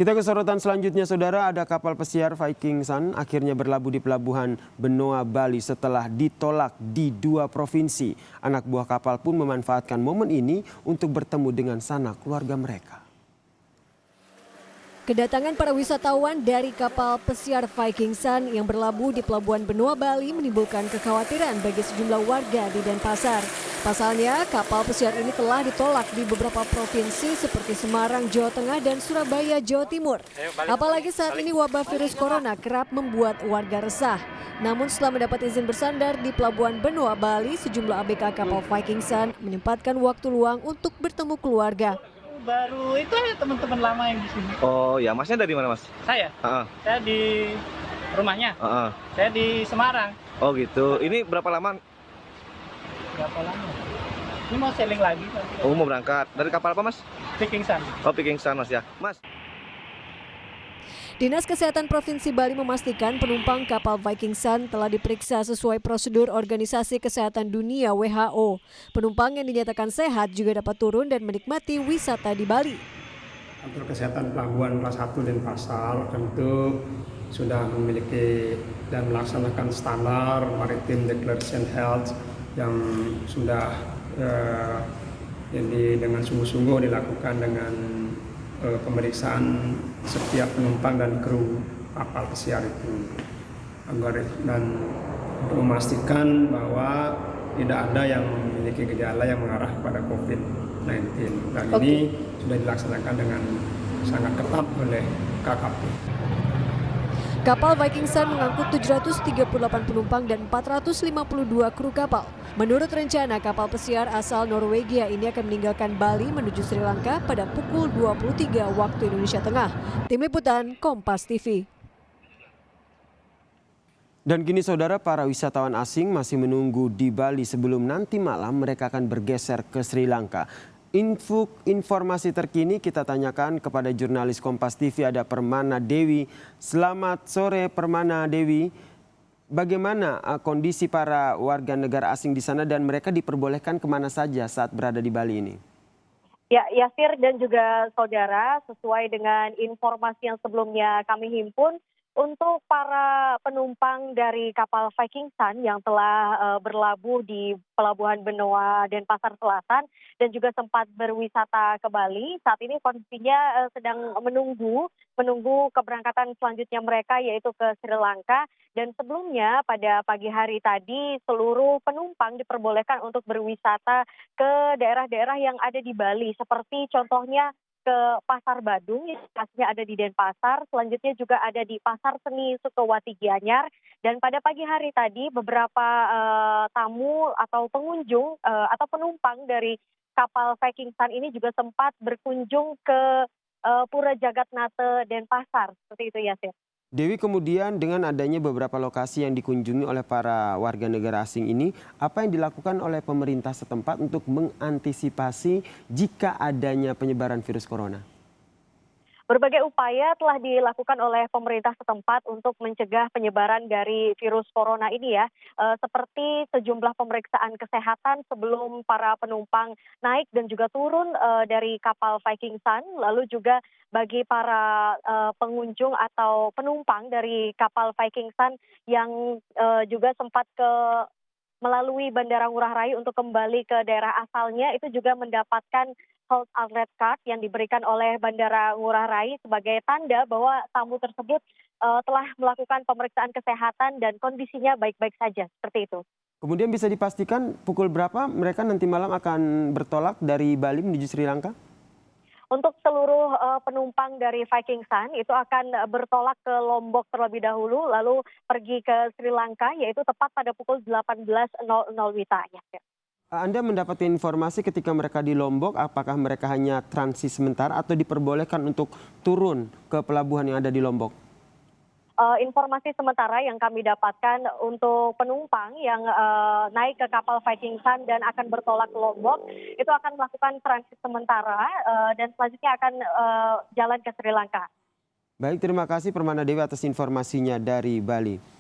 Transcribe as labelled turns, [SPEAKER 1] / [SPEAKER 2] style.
[SPEAKER 1] Kita ke sorotan selanjutnya, saudara. Ada kapal pesiar Viking Sun akhirnya berlabuh di pelabuhan Benoa, Bali setelah ditolak di 2 provinsi. Anak buah kapal pun memanfaatkan momen ini untuk bertemu dengan sanak keluarga mereka.
[SPEAKER 2] Kedatangan para wisatawan dari kapal pesiar Viking Sun yang berlabuh di pelabuhan Benoa, Bali menimbulkan kekhawatiran bagi sejumlah warga di Denpasar. Pasalnya, kapal pesiar ini telah ditolak di beberapa provinsi seperti Semarang, Jawa Tengah, dan Surabaya, Jawa Timur. Apalagi saat ini wabah virus corona kerap membuat warga resah. Namun setelah mendapat izin bersandar di pelabuhan Benoa, Bali, sejumlah ABK kapal Viking Sun menyempatkan waktu luang untuk bertemu keluarga.
[SPEAKER 3] Baru itu ada teman-teman lama yang di sini.
[SPEAKER 4] Oh ya, masnya dari mana, Mas?
[SPEAKER 3] Saya di rumahnya. Saya di Semarang.
[SPEAKER 4] Oh gitu. Ini berapa lama?
[SPEAKER 3] Berapa lama? Ini mau sailing lagi.
[SPEAKER 4] Oh, mau berangkat. Dari kapal apa, Mas?
[SPEAKER 3] Viking Sun.
[SPEAKER 4] Oh, Viking Sun, Mas ya. Mas.
[SPEAKER 2] Dinas Kesehatan Provinsi Bali memastikan penumpang kapal Viking Sun telah diperiksa sesuai prosedur Organisasi Kesehatan Dunia (WHO). Penumpang yang dinyatakan sehat juga dapat turun dan menikmati wisata di Bali.
[SPEAKER 5] Kantor Kesehatan Pelabuhan Kelas 1 Denpasar tentu sudah memiliki dan melaksanakan standar Maritime Declaration Health yang sudah dengan sungguh-sungguh dilakukan dengan pemeriksaan setiap penumpang dan kru kapal pesiar itu, dan untuk memastikan bahwa tidak ada yang memiliki gejala yang mengarah kepada COVID-19, dan ini sudah dilaksanakan dengan sangat ketat oleh KKP.
[SPEAKER 2] Kapal Viking Sun mengangkut 738 penumpang dan 452 kru kapal. Menurut rencana, kapal pesiar asal Norwegia ini akan meninggalkan Bali menuju Sri Lanka pada pukul 23 waktu Indonesia Tengah. Tim Liputan Kompas TV.
[SPEAKER 1] Dan kini, saudara, para wisatawan asing masih menunggu di Bali sebelum nanti malam mereka akan bergeser ke Sri Lanka. Informasi terkini kita tanyakan kepada jurnalis Kompas TV, ada Permana Dewi. Selamat sore, Permana Dewi. Bagaimana kondisi para warga negara asing di sana dan mereka diperbolehkan kemana saja saat berada di Bali ini?
[SPEAKER 6] Ya, Yasir dan juga saudara, sesuai dengan informasi yang sebelumnya kami himpun, untuk para penumpang dari kapal Viking Sun yang telah berlabuh di Pelabuhan Benoa Denpasar Selatan dan juga sempat berwisata ke Bali, saat ini kondisinya sedang menunggu keberangkatan selanjutnya mereka, yaitu ke Sri Lanka. Dan sebelumnya pada pagi hari tadi seluruh penumpang diperbolehkan untuk berwisata ke daerah-daerah yang ada di Bali, seperti contohnya ke Pasar Badung yang lokasinya ada di Denpasar, selanjutnya juga ada di Pasar Seni Sukawati Gianyar, dan pada pagi hari tadi beberapa tamu atau pengunjung atau penumpang dari kapal Viking Sun ini juga sempat berkunjung ke Pura Jagatnate Denpasar, seperti itu, Yasir.
[SPEAKER 1] Dewi, kemudian dengan adanya beberapa lokasi yang dikunjungi oleh para warga negara asing ini, apa yang dilakukan oleh pemerintah setempat untuk mengantisipasi jika adanya penyebaran virus corona?
[SPEAKER 6] Berbagai upaya telah dilakukan oleh pemerintah setempat untuk mencegah penyebaran dari virus corona ini ya. Seperti sejumlah pemeriksaan kesehatan sebelum para penumpang naik dan juga turun dari kapal Viking Sun. Lalu juga bagi para pengunjung atau penumpang dari kapal Viking Sun yang juga sempat melalui Bandara Ngurah Rai untuk kembali ke daerah asalnya, itu juga mendapatkan health alert card yang diberikan oleh Bandara Ngurah Rai sebagai tanda bahwa tamu tersebut telah melakukan pemeriksaan kesehatan dan kondisinya baik-baik saja, seperti itu.
[SPEAKER 1] Kemudian bisa dipastikan pukul berapa mereka nanti malam akan bertolak dari Bali menuju Sri Lanka?
[SPEAKER 6] Untuk seluruh penumpang dari Viking Sun itu akan bertolak ke Lombok terlebih dahulu, lalu pergi ke Sri Lanka, yaitu tepat pada pukul 18.00 WITA. Ya.
[SPEAKER 1] Anda mendapatkan informasi ketika mereka di Lombok, apakah mereka hanya transit sementara atau diperbolehkan untuk turun ke pelabuhan yang ada di Lombok?
[SPEAKER 6] Informasi sementara yang kami dapatkan untuk penumpang yang naik ke kapal Viking Sun dan akan bertolak ke Lombok, itu akan melakukan transit sementara dan selanjutnya akan jalan ke Sri Lanka.
[SPEAKER 1] Baik, terima kasih Permana Dewi atas informasinya dari Bali.